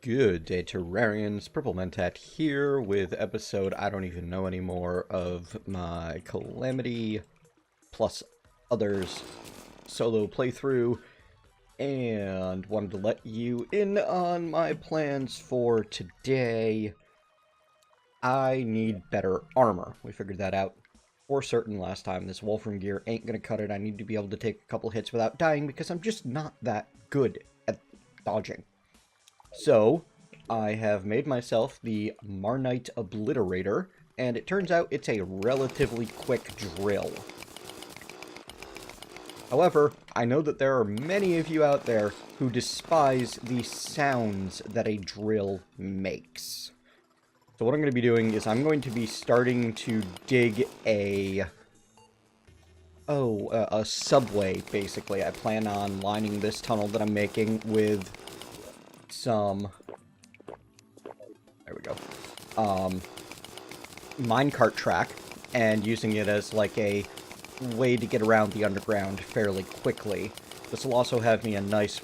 Good day, Terrarians. PurpleMentat here with episode I don't even know anymore of my Calamity plus others solo playthrough, and wanted to let you in on my plans for today. I need better armor. We figured that out for certain last time. This Wolfram gear ain't gonna cut it. I need to be able to take a couple hits without dying because I'm just not that good at dodging. So, I have made myself the Marnite Obliterator, and it turns out it's a relatively quick drill. However, I know that there are many of you out there who despise the sounds that a drill makes. So what I'm going to be doing is I'm going to be starting to dig a subway, basically. I plan on lining this tunnel that I'm making with some, there we go, minecart track, and using it as like a way to get around the underground fairly quickly. This will also have me a nice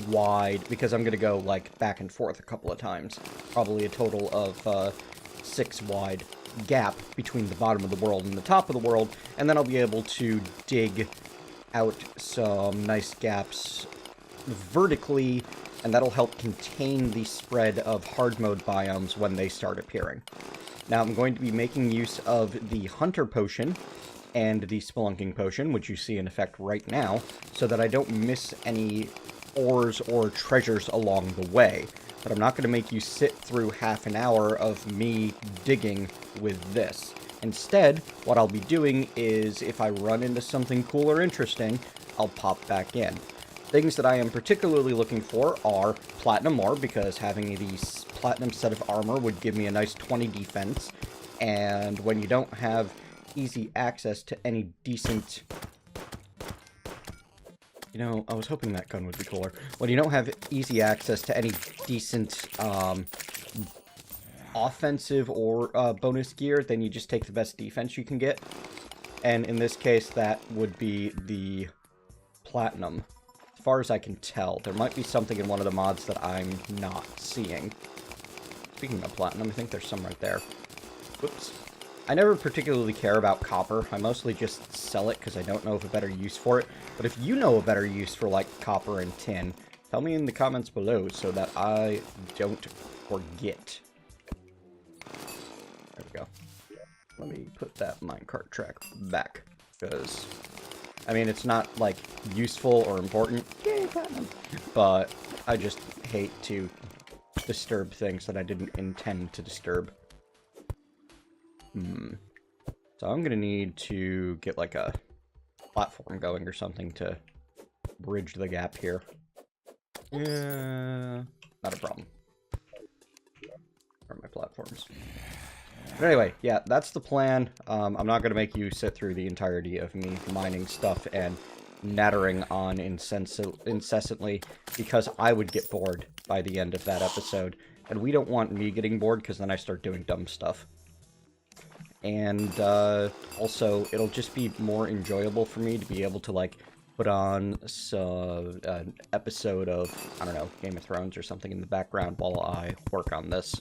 wide, because I'm going to go like back and forth a couple of times, probably a total of 6 wide gap between the bottom of the world and the top of the world, and then I'll be able to dig out some nice gaps vertically, and that'll help contain the spread of hard mode biomes when they start appearing. Now I'm going to be making use of the Hunter Potion and the Spelunking Potion, which you see in effect right now, so that I don't miss any ores or treasures along the way. But I'm not going to make you sit through half an hour of me digging with this. Instead, what I'll be doing is, if I run into something cool or interesting, I'll pop back in. Things that I am particularly looking for are platinum ore, because having the platinum set of armor would give me a nice 20 defense, and when you don't have easy access to any decent... You know, I was hoping that gun would be cooler. When you don't have easy access to any decent offensive or bonus gear, then you just take the best defense you can get. And in this case, that would be the platinum. As far as I can tell, there might be something in one of the mods that I'm not seeing. Speaking of platinum, I think there's some right there. Whoops. I never particularly care about copper. I mostly just sell it because I don't know of a better use for it. But if you know a better use for, like, copper and tin, tell me in the comments below so that I don't forget. There we go. Let me put that minecart track back, because, I mean, it's not, like, useful or important. Yay, platinum! But I just hate to disturb things that I didn't intend to disturb. So I'm gonna need to get, like, a platform going or something to bridge the gap here. Yeah, not a problem. Where are my platforms? But anyway, yeah, that's the plan. I'm not gonna make you sit through the entirety of me mining stuff and nattering on incessantly, because I would get bored by the end of that episode. And we don't want me getting bored, because then I start doing dumb stuff. And also, it'll just be more enjoyable for me to be able to, like, put on an episode of, I don't know, Game of Thrones or something in the background while I work on this.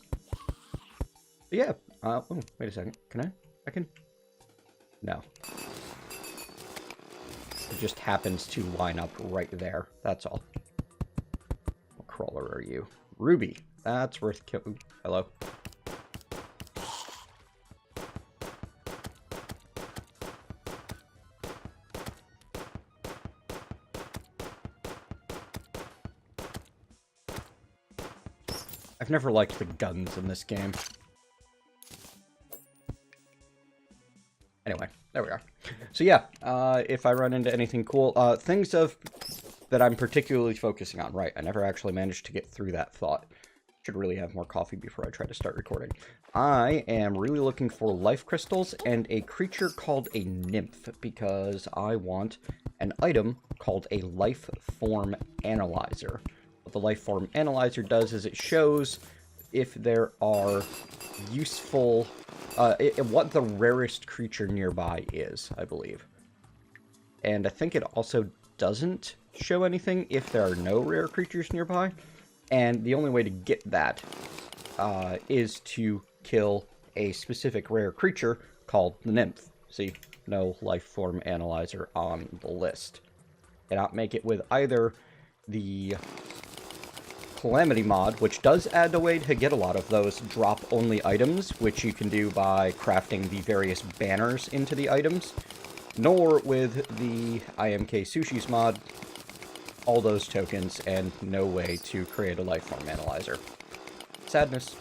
But yeah, oh, wait a second. Can I can? No. It just happens to line up right there. That's all. What crawler are you? Ruby. That's worth killing. Hello. I've never liked the guns in this game. Anyway, there we are. So yeah, if I run into anything cool, things that I'm particularly focusing on. Right, I never actually managed to get through that thought. Should really have more coffee before I try to start recording. I am really looking for life crystals and a creature called a nymph, because I want an item called a life form analyzer. What the life form analyzer does is it shows if there are useful, what the rarest creature nearby is, I believe. And I think it also doesn't show anything if there are no rare creatures nearby. And the only way to get that is to kill a specific rare creature called the nymph. See, no life form analyzer on the list. Cannot make it with either the Calamity mod, which does add a way to get a lot of those drop-only items, which you can do by crafting the various banners into the items, nor with the IMK Sushis mod, all those tokens, and no way to create a life form analyzer. Sadness.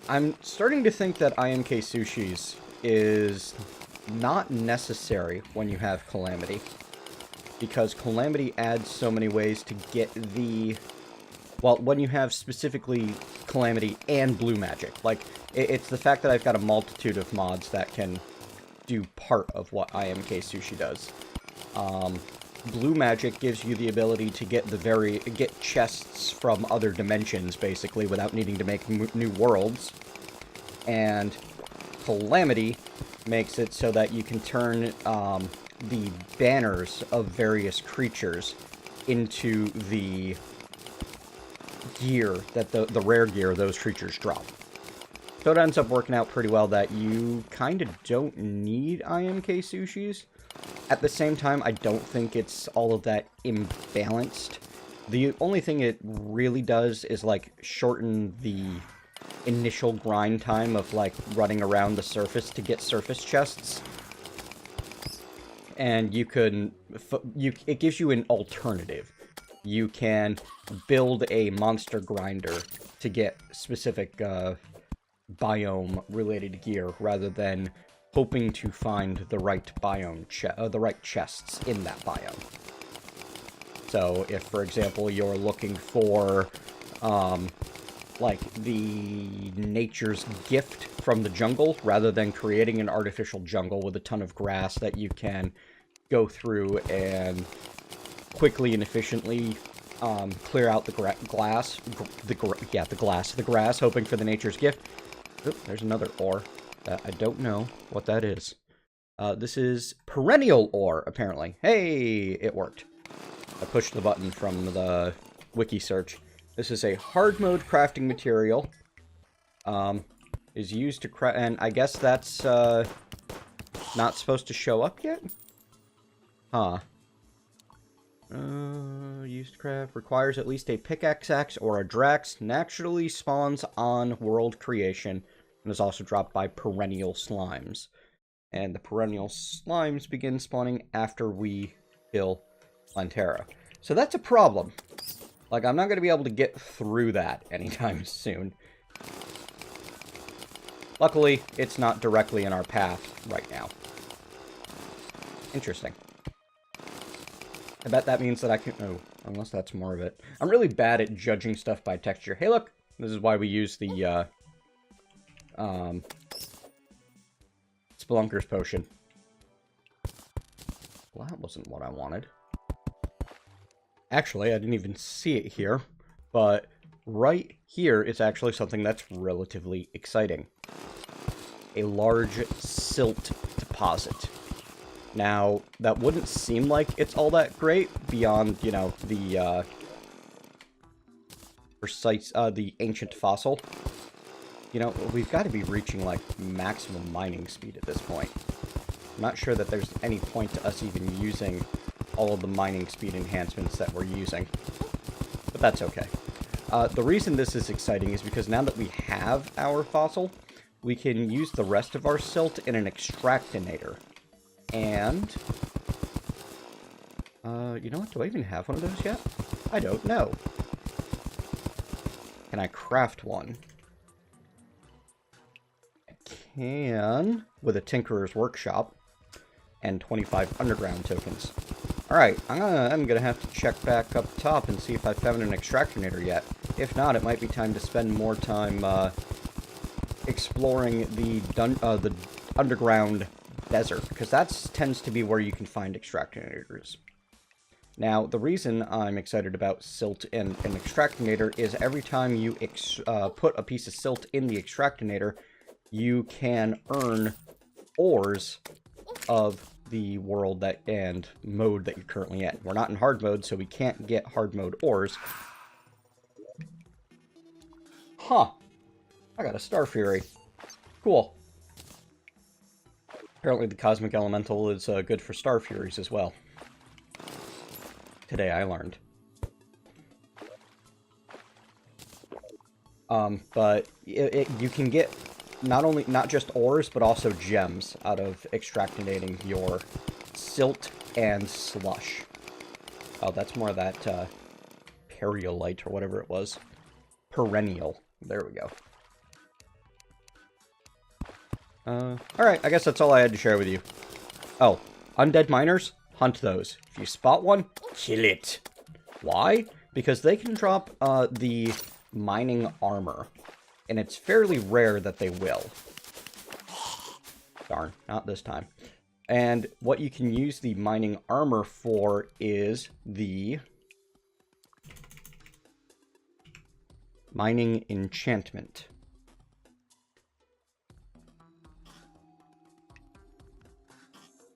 I'm starting to think that IMK Sushis is not necessary when you have Calamity, because Calamity adds so many ways to get the... Well, when you have specifically Calamity and Blue Magic. Like, it's the fact that I've got a multitude of mods that can do part of what IMK Sushi does. Blue Magic gives you the ability to get chests from other dimensions, basically, without needing to make new worlds. And Calamity makes it so that you can turn the banners of various creatures into the gear, that the rare gear those creatures drop. So it ends up working out pretty well that you kind of don't need IMK Sushis. At the same time, I don't think it's all of that imbalanced. The only thing it really does is, like, shorten the initial grind time of, like, running around the surface to get surface chests. And you can... it gives you an alternative. You can build a monster grinder to get specific biome-related gear, rather than hoping to find the right biome, the right chests in that biome. So, if, for example, you're looking for, like, the nature's gift from the jungle, rather than creating an artificial jungle with a ton of grass that you can go through and quickly and efficiently clear out the grass, hoping for the nature's gift. Oop, there's another ore that I don't know what that is. This is perennial ore, apparently. Hey, it worked. I pushed the button from the wiki search. This is a hard mode crafting material. Is used to craft, and I guess that's not supposed to show up yet? Huh. Used to craft requires at least a pickaxe axe or a drax. Naturally spawns on world creation and is also dropped by perennial slimes. And the perennial slimes begin spawning after we kill Lantera. So that's a problem. Like, I'm not going to be able to get through that anytime soon. Luckily, it's not directly in our path right now. Interesting. I bet that means that I can... Oh, unless that's more of it. I'm really bad at judging stuff by texture. Hey, look! This is why we use the, Spelunker's Potion. Well, that wasn't what I wanted. Actually, I didn't even see it here, but right here is actually something that's relatively exciting. A large silt deposit. Now, that wouldn't seem like it's all that great beyond, you know, the, precise, the ancient fossil. You know, we've got to be reaching, like, maximum mining speed at this point. I'm not sure that there's any point to us even using all of the mining speed enhancements that we're using. But that's okay. The reason this is exciting is because now that we have our fossil, we can use the rest of our silt in an extractinator. And, you know what? Do I even have one of those yet? I don't know. Can I craft one? I can, with a Tinkerer's Workshop and 25 underground tokens. Alright, I'm gonna have to check back up top and see if I've found an extractinator yet. If not, it might be time to spend more time, exploring the underground desert, because that tends to be where you can find extractinators. Now, the reason I'm excited about silt and an extractinator is every time you put a piece of silt in the extractinator, you can earn ores of the world and mode that you're currently in. We're not in hard mode, so we can't get hard mode ores, Huh. I got a Star Fury. Cool. Apparently the Cosmic Elemental is good for Star Furies as well. Today I learned. But you can get not just ores, but also gems out of extractinating your silt and slush. Oh, that's more of that periolite or whatever it was. Perennial. There we go. Alright, I guess that's all I had to share with you. Oh, undead miners? Hunt those. If you spot one, kill it. Why? Because they can drop the mining armor. And it's fairly rare that they will. Darn, not this time. And what you can use the mining armor for is the mining enchantment.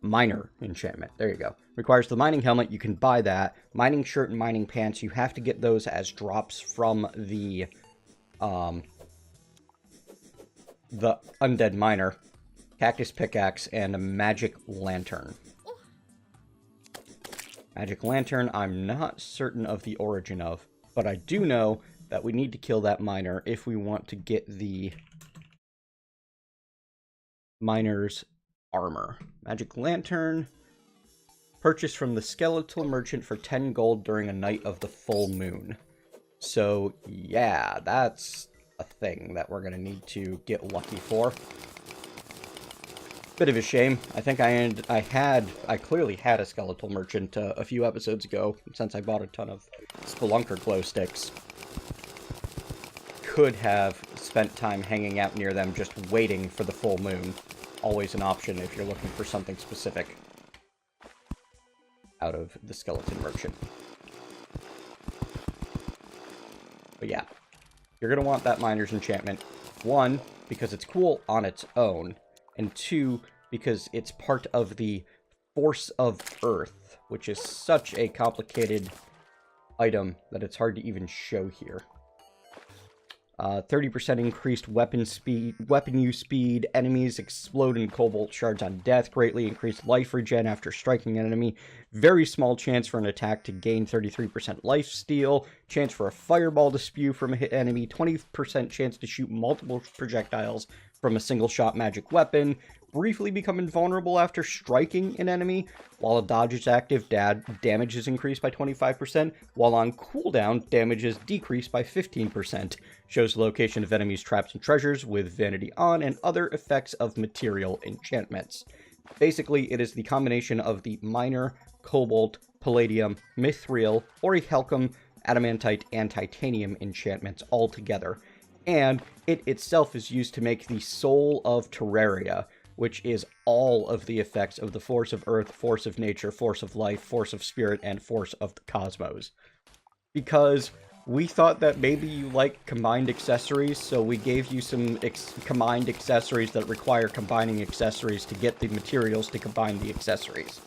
Miner enchantment. There you go. Requires the mining helmet. You can buy that. Mining shirt and mining pants. You have to get those as drops from the undead miner. Cactus pickaxe and a magic lantern. Magic lantern, I'm not certain of the origin of, but I do know that we need to kill that miner if we want to get the miner's armor. Magic lantern, purchased from the skeletal merchant for 10 gold during a night of the full moon. So yeah, that's a thing that we're gonna need to get lucky for. Bit of a shame. I think I clearly had a skeletal merchant a few episodes ago, since I bought a ton of spelunker glow sticks. Could have spent time hanging out near them just waiting for the full moon. Always an option if you're looking for something specific out of the skeleton merchant. But yeah, you're going to want that miner's enchantment. 1, because it's cool on its own. And 2, because it's part of the Force of Earth, which is such a complicated item that it's hard to even show here. 30% increased weapon use speed. Enemies explode in cobalt shards on death. Greatly increased life regen after striking an enemy. Very small chance for an attack to gain 33% life steal. Chance for a fireball to spew from a hit enemy. 20% chance to shoot multiple projectiles from a single shot magic weapon. Briefly become invulnerable after striking an enemy. While a dodge is active, damage is increased by 25%. While on cooldown, damage is decreased by 15%. Shows the location of enemies, traps, and treasures with vanity on, and other effects of material enchantments. Basically, it is the combination of the miner, cobalt, palladium, mithril, orichalcum, adamantite, and titanium enchantments all together. And it itself is used to make the Soul of Terraria, which is all of the effects of the Force of Earth, Force of Nature, Force of Life, Force of Spirit, and Force of the Cosmos. Because we thought that maybe you like combined accessories, so we gave you some combined accessories that require combining accessories to get the materials to combine the accessories.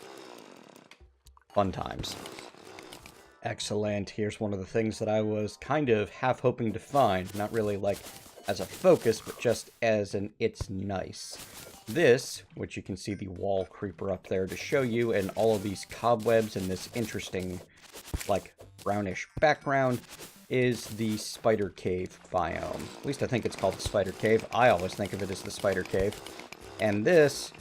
Fun times. Excellent. Here's one of the things that I was kind of half hoping to find. Not really like as a focus, but just as an it's nice. This, which you can see the wall creeper up there to show you, and all of these cobwebs and this interesting, like, brownish background, is the spider cave biome. At least I think it's called the spider cave. I always think of it as the spider cave. And this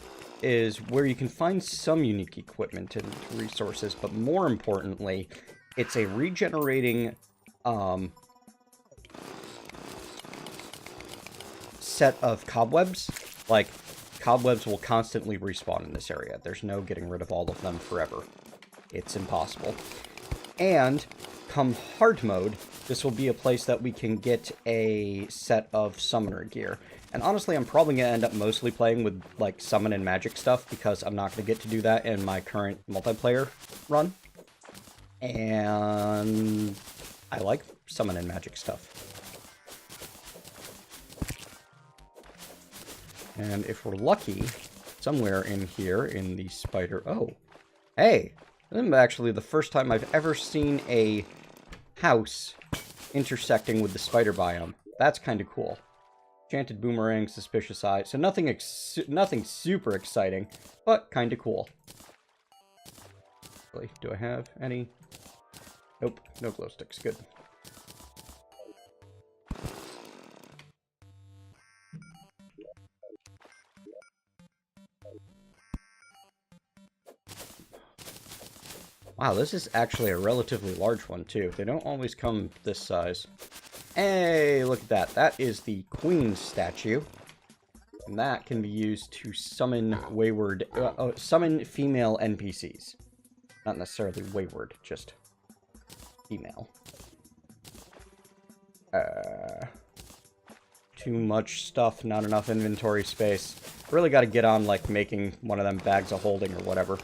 is where you can find some unique equipment and resources, but more importantly, it's a regenerating set of cobwebs. Like, cobwebs will constantly respawn in this area. There's no getting rid of all of them forever. It's impossible. And come hard mode, this will be a place that we can get a set of summoner gear. And honestly, I'm probably going to end up mostly playing with, like, summon and magic stuff, because I'm not going to get to do that in my current multiplayer run. And I like summon and magic stuff. And if we're lucky, somewhere in here in the spider... Oh, hey! This is actually the first time I've ever seen a house intersecting with the spider biome. that's kind of cool. Enchanted boomerang, suspicious eye. So nothing super exciting, but kind of cool. Do I have any? Nope, no glow sticks. Good. Wow, this is actually a relatively large one, too. They don't always come this size. Hey, look at that. That is the Queen statue. And that can be used to summon summon female NPCs. Not necessarily wayward, just female. Too much stuff, not enough inventory space. Really got to get on, like, making one of them bags of holding or whatever.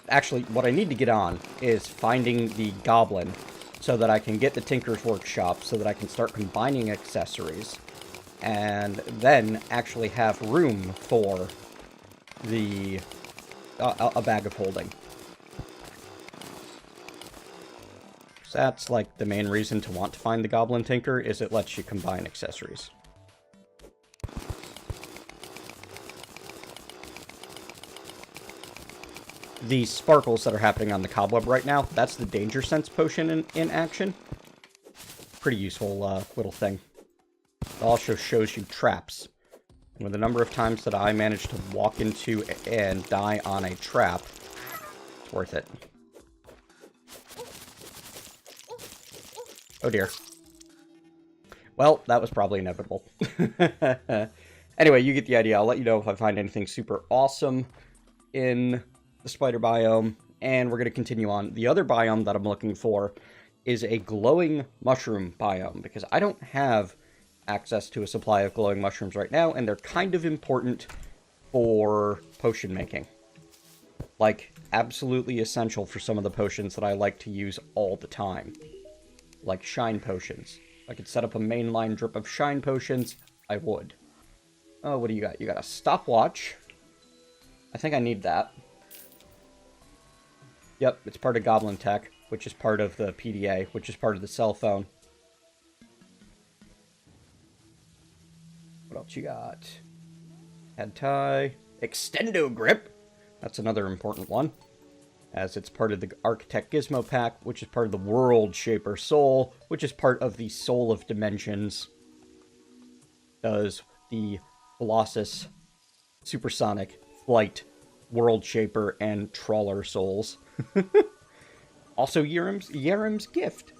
Actually, what I need to get on is finding the goblin so that I can get the Tinker's Workshop so that I can start combining accessories and then actually have room for the a bag of holding. So that's like the main reason to want to find the Goblin Tinker, is it lets you combine accessories. The sparkles that are happening on the cobweb right now, that's the Danger Sense potion in action. Pretty useful little thing. It also shows you traps. And with the number of times that I managed to walk into and die on a trap, it's worth it. Oh dear. Well, that was probably inevitable. Anyway, you get the idea. I'll let you know if I find anything super awesome in the spider biome, and we're going to continue on. The other biome that I'm looking for is a glowing mushroom biome, because I don't have access to a supply of glowing mushrooms right now, and they're kind of important for potion making. Like, absolutely essential for some of the potions that I like to use all the time. Like shine potions. If I could set up a mainline drip of shine potions, I would. Oh, what do you got? You got a stopwatch. I think I need that. Yep, it's part of Goblin Tech, which is part of the PDA, which is part of the cell phone. What else you got? Head tie. Extendo grip. That's another important one, as it's part of the Architect Gizmo Pack, which is part of the World Shaper Soul, which is part of the Soul of Dimensions. Does the Colossus, Supersonic, Flight, World Shaper, and Trawler Souls. Also, Yerim's Gift.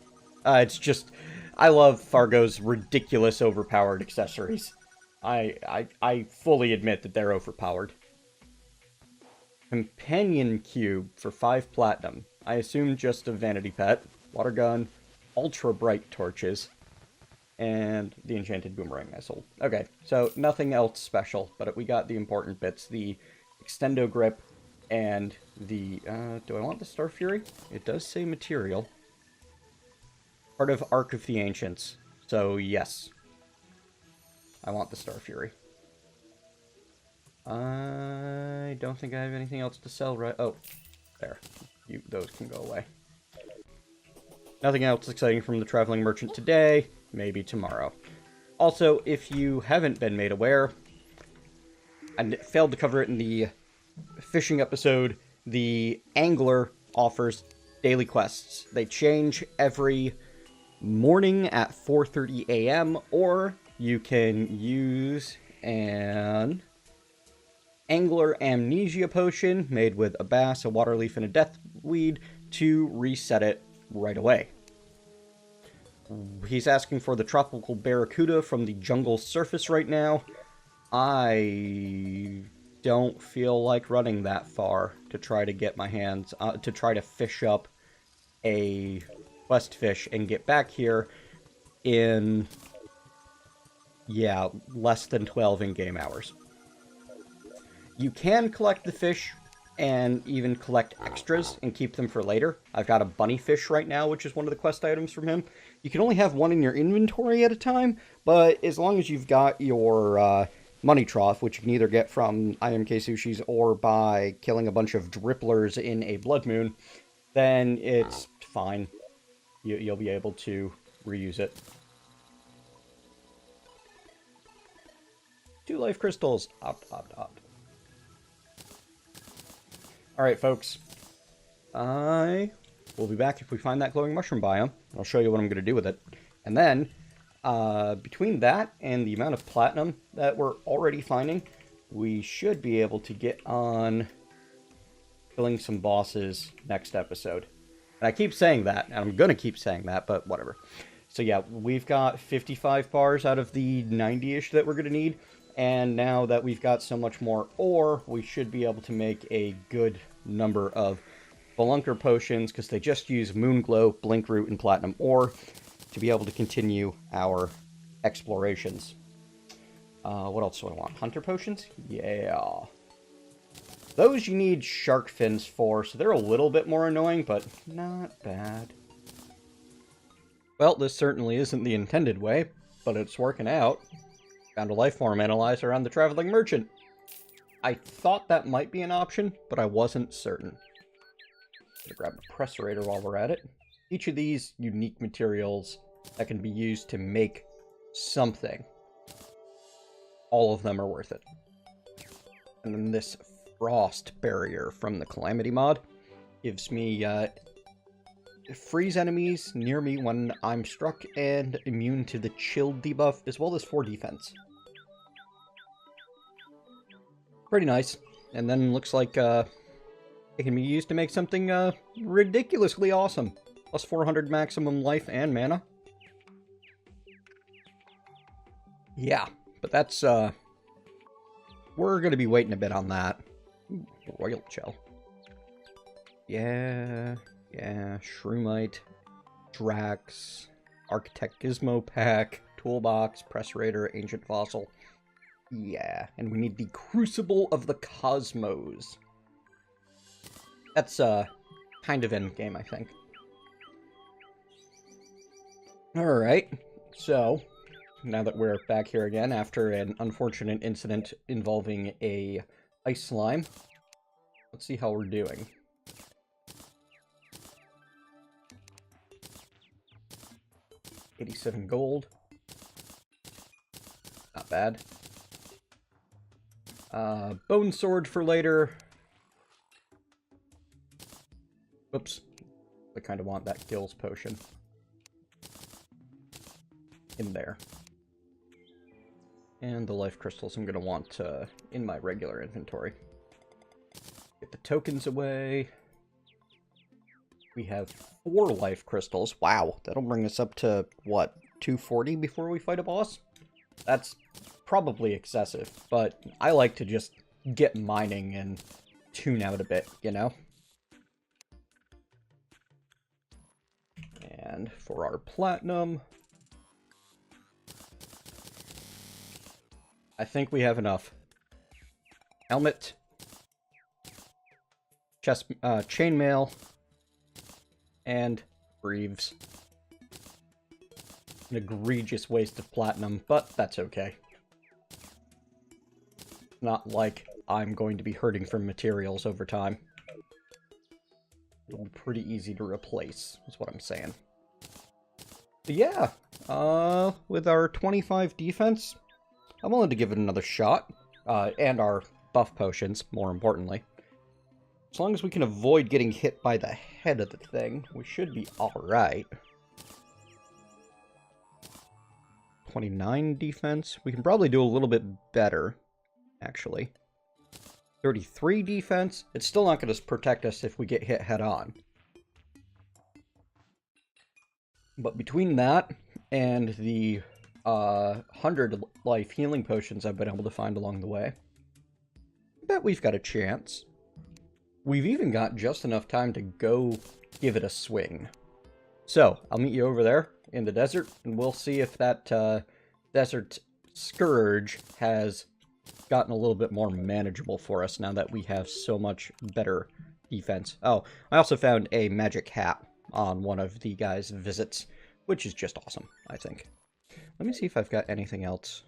It's just, I love Fargo's ridiculous overpowered accessories. I fully admit that they're overpowered. Companion Cube for 5 platinum. I assume just a vanity pet. Water gun, ultra bright torches, and the enchanted boomerang I sold. Okay, so nothing else special, but we got the important bits. The extendo grip and the, do I want the Star Fury? It does say material. Part of Arc of the Ancients. So yes, I want the Star Fury. I don't think I have anything else to sell, right? Oh, there. Those can go away. Nothing else exciting from the Traveling Merchant today. Maybe tomorrow. Also, if you haven't been made aware, and failed to cover it in the fishing episode, the Angler offers daily quests. They change every morning at 4:30 a.m., or you can use an Angler Amnesia Potion made with a bass, a water leaf, and a deathweed to reset it right away. He's asking for the Tropical Barracuda from the jungle surface right now. I don't feel like running that far to try to get my hands, to try to fish up a quest fish and get back here in, yeah, less than 12 in-game hours. You can collect the fish and even collect extras and keep them for later. I've got a bunny fish right now, which is one of the quest items from him. You can only have one in your inventory at a time, but as long as you've got your money trough, which you can either get from IMK Sushis or by killing a bunch of dripplers in a blood moon, then it's fine. You'll be able to reuse it. 2 life crystals. Opt, opt, opt. Alright, folks. I will be back if we find that glowing mushroom biome. I'll show you what I'm going to do with it. And then, between that and the amount of platinum that we're already finding, we should be able to get on killing some bosses next episode. And I keep saying that, and I'm going to keep saying that, but whatever. So yeah, we've got 55 bars out of the 90-ish that we're going to need. And now that we've got so much more ore, we should be able to make a good number of Spelunker potions, because they just use Moonglow, Blinkroot, and Platinum ore to be able to continue our explorations. What else do I want? Hunter potions? Yeah. Those you need shark fins for, so they're a little bit more annoying, but not bad. Well, this certainly isn't the intended way, but it's working out. Found a life form analyzer on the Traveling Merchant. I thought that might be an option, but I wasn't certain. Gonna grab a Pressurator while we're at it. Each of these unique materials that can be used to make something, all of them are worth it. And then this Frost Barrier from the Calamity mod gives me freeze enemies near me when I'm struck and immune to the chill debuff, as well as 4 defense. Pretty nice. And then looks like it can be used to make something ridiculously awesome. Plus 400 maximum life and mana. Yeah, but that's we're gonna be waiting a bit on that. Ooh, Royal Shell. Yeah, Shroomite, Drax, Architect Gizmo Pack, Toolbox, Pressurator, Ancient Fossil. Yeah, and we need the Crucible of the Cosmos. That's kind of endgame, I think. Alright, so now that we're back here again after an unfortunate incident involving a ice slime, let's see how we're doing. $87 gold. Not bad. Bone sword for later. Whoops. I kind of want that Gills potion. In there. And the life crystals I'm going to want in my regular inventory. Get the tokens away. We have 4 life crystals. Wow, that'll bring us up to, what, 240 before we fight a boss? That's probably excessive, but I like to just get mining and tune out a bit, you know? And for our platinum, I think we have enough. Helmet, chest, chainmail, and greaves. An egregious waste of platinum, but that's okay. Not like I'm going to be hurting from materials over time. It'll be pretty easy to replace, is what I'm saying. But yeah, with our 25 defense, I'm willing to give it another shot. And our buff potions, more importantly. As long as we can avoid getting hit by the head of the thing, we should be alright. 29 defense. We can probably do a little bit better, actually. 33 defense. It's still not going to protect us if we get hit head-on. But between that and the 100 life healing potions I've been able to find along the way, I bet we've got a chance. We've even got just enough time to go give it a swing. So, I'll meet you over there in the desert, and we'll see if that desert Scourge has gotten a little bit more manageable for us now that we have so much better defense. Oh, I also found a magic hat on one of the guys' visits, which is just awesome, I think. Let me see if I've got anything else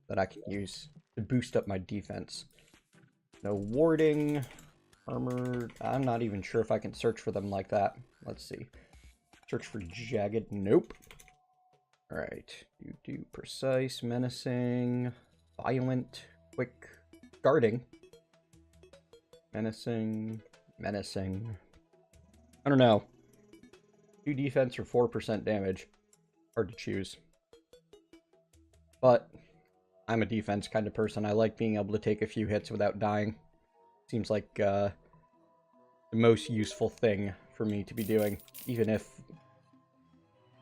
that I can use to boost up my defense. No warding, armor. I'm not even sure if I can search for them like that. Let's see. Search for jagged. Nope. Alright. Do precise, menacing. Violent, quick, guarding. Menacing, menacing. I don't know. 2 defense or 4% damage. Hard to choose. But I'm a defense kind of person. I like being able to take a few hits without dying. Seems like the most useful thing for me to be doing, even if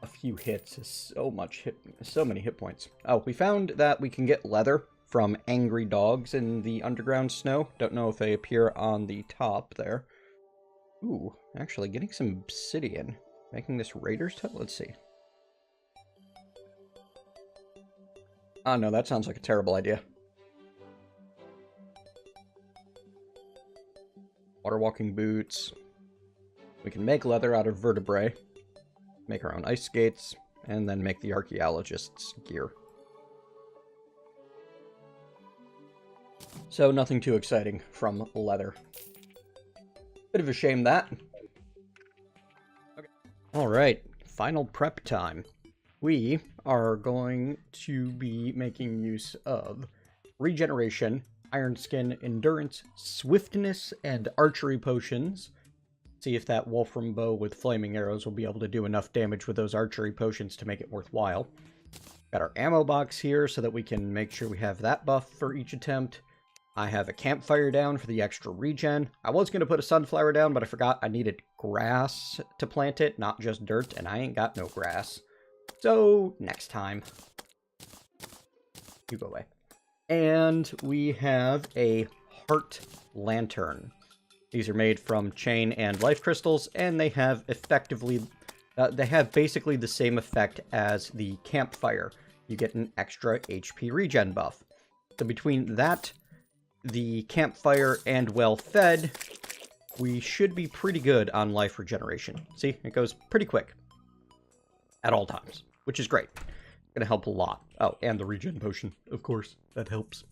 a few hits is so many hit points. Oh, we found that we can get leather from angry dogs in the underground snow. Don't know if they appear on the top there. Ooh, actually getting some obsidian. Making this Raiders Tale? Let's see. Oh no, that sounds like a terrible idea. Water walking boots. We can make leather out of vertebrae. Make our own ice skates. And then make the archaeologist's gear. So nothing too exciting from leather. Bit of a shame that. Okay. Alright, final prep time. We are going to be making use of regeneration, iron skin, endurance, swiftness, and archery potions. See if that Wolfram bow with flaming arrows will be able to do enough damage with those archery potions to make it worthwhile. Got our ammo box here so that we can make sure we have that buff for each attempt. I have a campfire down for the extra regen. I was going to put a sunflower down, but I forgot I needed grass to plant it, not just dirt, and I ain't got no grass. So, next time. You go away. And we have a heart lantern. These are made from chain and life crystals, and they have basically the same effect as the campfire. You get an extra HP regen buff. So between that, the campfire, and well fed, we should be pretty good on life regeneration. See, it goes pretty quick. At all times, which is great. Gonna help a lot. Oh, and the regen potion, of course. That helps.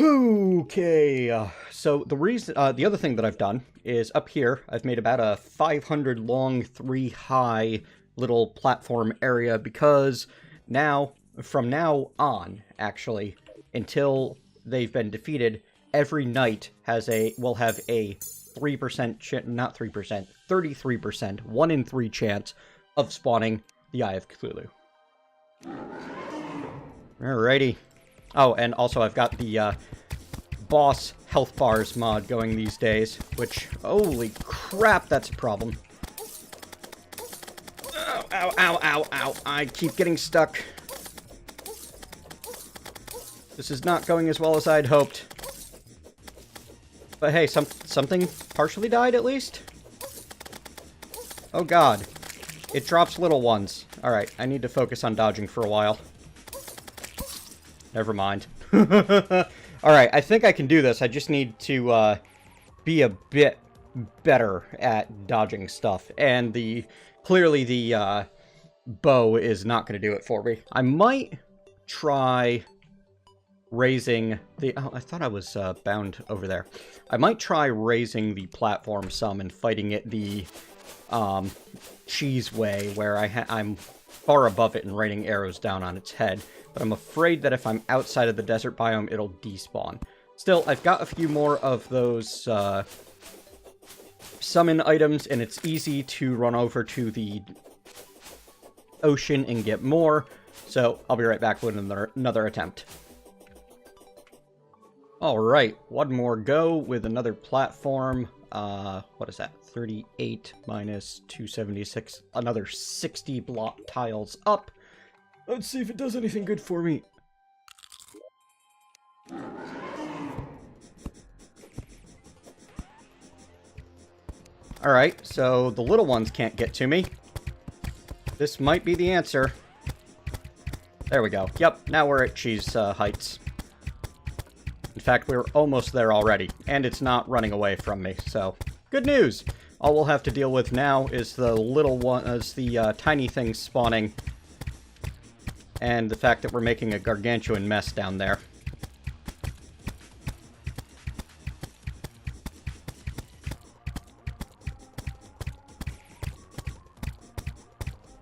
Okay, so the other thing that I've done is up here, I've made about a 500 long, 3 high little platform area because now, from now on, actually, until they've been defeated, every knight will have a 3%, not 3%, 33%, 1 in 3 chance of spawning the Eye of Cthulhu. Alrighty. Oh, and also I've got the boss health bars mod going these days, which, holy crap, that's a problem. Ow, ow, ow, ow, ow. I keep getting stuck. This is not going as well as I'd hoped. But hey, something partially died at least? Oh god. It drops little ones. Alright, I need to focus on dodging for a while. Never mind. Alright, I think I can do this. I just need to be a bit better at dodging stuff. And clearly the bow is not going to do it for me. I might try raising the... Oh, I thought I was bound over there. I might try raising the platform some and fighting it the cheese way, where I'm far above it and raining arrows down on its head. But I'm afraid that if I'm outside of the desert biome, it'll despawn. Still, I've got a few more of those summon items, and it's easy to run over to the ocean and get more. So I'll be right back with another attempt. Alright, one more go with another platform. What is that? 38 minus 276. Another 60 block tiles up. Let's see if it does anything good for me. Alright, so the little ones can't get to me. This might be the answer. There we go. Yep, now we're at cheese heights. In fact, we're almost there already, and it's not running away from me, so good news! All we'll have to deal with now is the tiny things spawning, and the fact that we're making a gargantuan mess down there.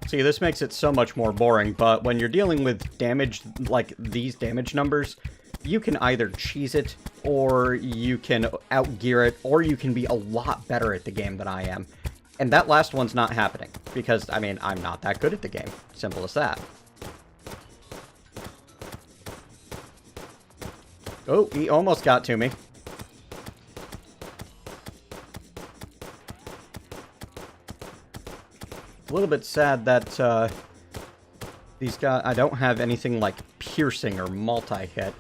See, this makes it so much more boring, but when you're dealing with damage, like these damage numbers, you can either cheese it, or you can outgear it, or you can be a lot better at the game than I am. And that last one's not happening, because, I mean, I'm not that good at the game. Simple as that. Oh, he almost got to me. It's a little bit sad that these guys, I don't have anything like piercing or multi-hit.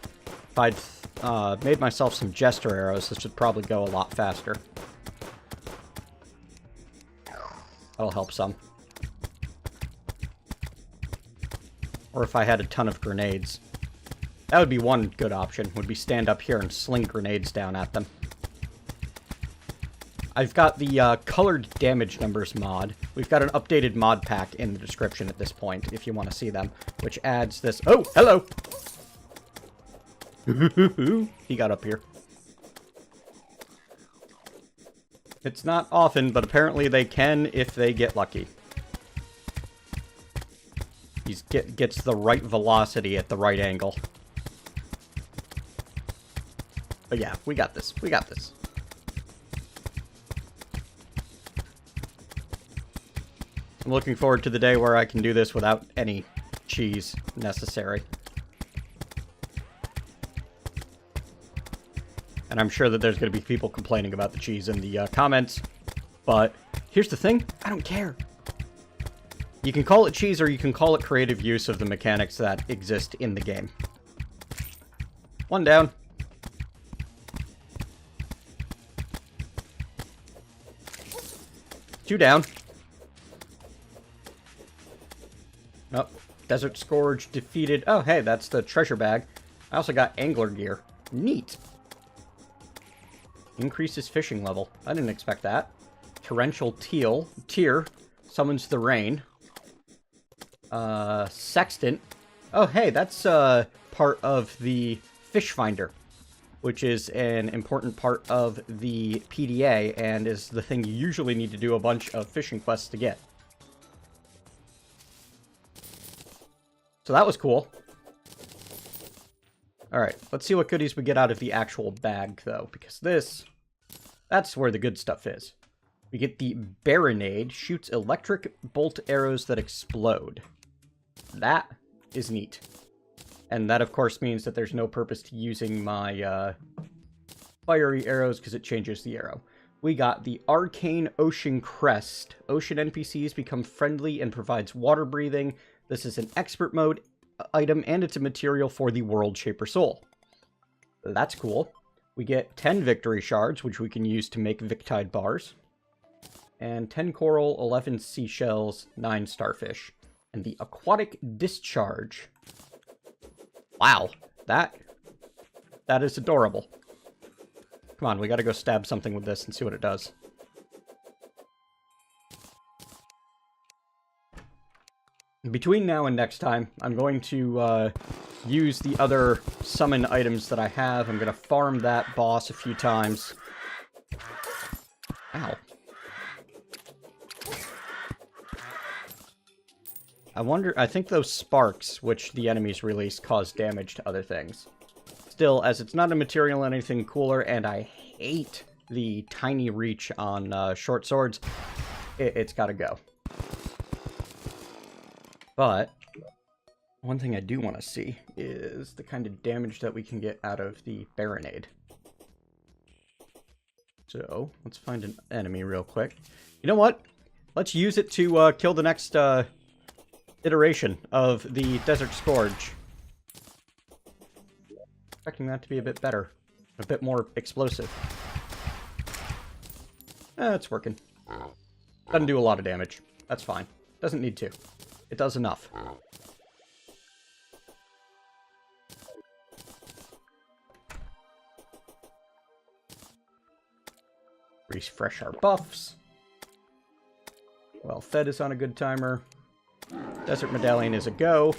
If I'd made myself some jester arrows, this would probably go a lot faster. That'll help some. Or if I had a ton of grenades. That would be one good option, would be stand up here and sling grenades down at them. I've got the colored damage numbers mod. We've got an updated mod pack in the description at this point, if you want to see them, which adds this... Oh, hello! He got up here. It's not often, but apparently they can if they get lucky. He gets the right velocity at the right angle. But yeah, we got this. We got this. I'm looking forward to the day where I can do this without any cheese necessary. And I'm sure that there's going to be people complaining about the cheese in the comments. But here's the thing, I don't care. You can call it cheese or you can call it creative use of the mechanics that exist in the game. One down. Two down. Oh, Desert Scourge defeated. Oh, hey, that's the treasure bag. I also got angler gear. Neat. Increases fishing level. I didn't expect that. Torrential Tear summons the rain. Sextant. Oh, hey, that's part of the fish finder, which is an important part of the PDA and is the thing you usually need to do a bunch of fishing quests to get. So that was cool. Alright, let's see what goodies we get out of the actual bag, though, because that's where the good stuff is. We get the Baronade, shoots electric bolt arrows that explode. That is neat. And that, of course, means that there's no purpose to using my fiery arrows because it changes the arrow. We got the Arcane Ocean Crest. Ocean NPCs become friendly and provides water breathing. This is an expert mode item, and it's a material for the World Shaper Soul. That's cool. We get 10 Victory Shards, which we can use to make Victide bars. And 10 Coral, 11 Seashells, 9 Starfish. And the Aquatic Discharge. Wow, that is adorable. Come on, we gotta go stab something with this and see what it does. Between now and next time, I'm going to use the other summon items that I have. I'm going to farm that boss a few times. Ow. I think those sparks, which the enemies release, cause damage to other things. Still, as it's not a material anything cooler, and I hate the tiny reach on short swords, it's gotta go. But one thing I do want to see is the kind of damage that we can get out of the Baronade. So, let's find an enemy real quick. You know what? Let's use it to kill the next iteration of the Desert Scourge. Expecting that to be a bit better. A bit more explosive. It's working. Doesn't do a lot of damage. That's fine. Doesn't need to. It does enough. Refresh our buffs. Well fed is on a good timer. Desert Medallion is a go.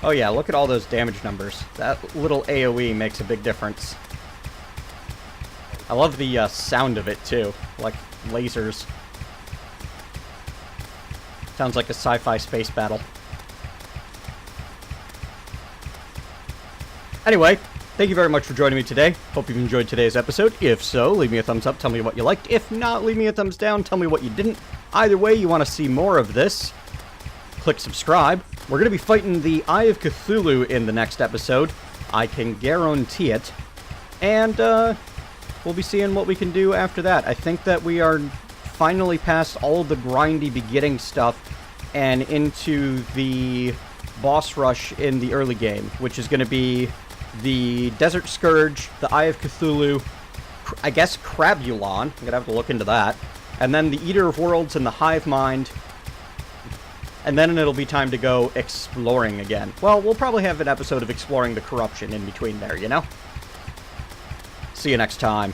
Oh yeah, look at all those damage numbers. That little AoE makes a big difference. I love the sound of it, too. Like lasers. Sounds like a sci-fi space battle. Anyway, thank you very much for joining me today. Hope you've enjoyed today's episode. If so, leave me a thumbs up, tell me what you liked. If not, leave me a thumbs down, tell me what you didn't. Either way, you want to see more of this, click subscribe. We're going to be fighting the Eye of Cthulhu in the next episode. I can guarantee it. And, we'll be seeing what we can do after that. I think that we are finally past all of the grindy beginning stuff and into the boss rush in the early game, which is going to be the Desert Scourge, the Eye of Cthulhu, I guess Crabulon. I'm going to have to look into that. And then the Eater of Worlds and the Hive Mind. And then it'll be time to go exploring again. Well, we'll probably have an episode of exploring the corruption in between there, you know? See you next time.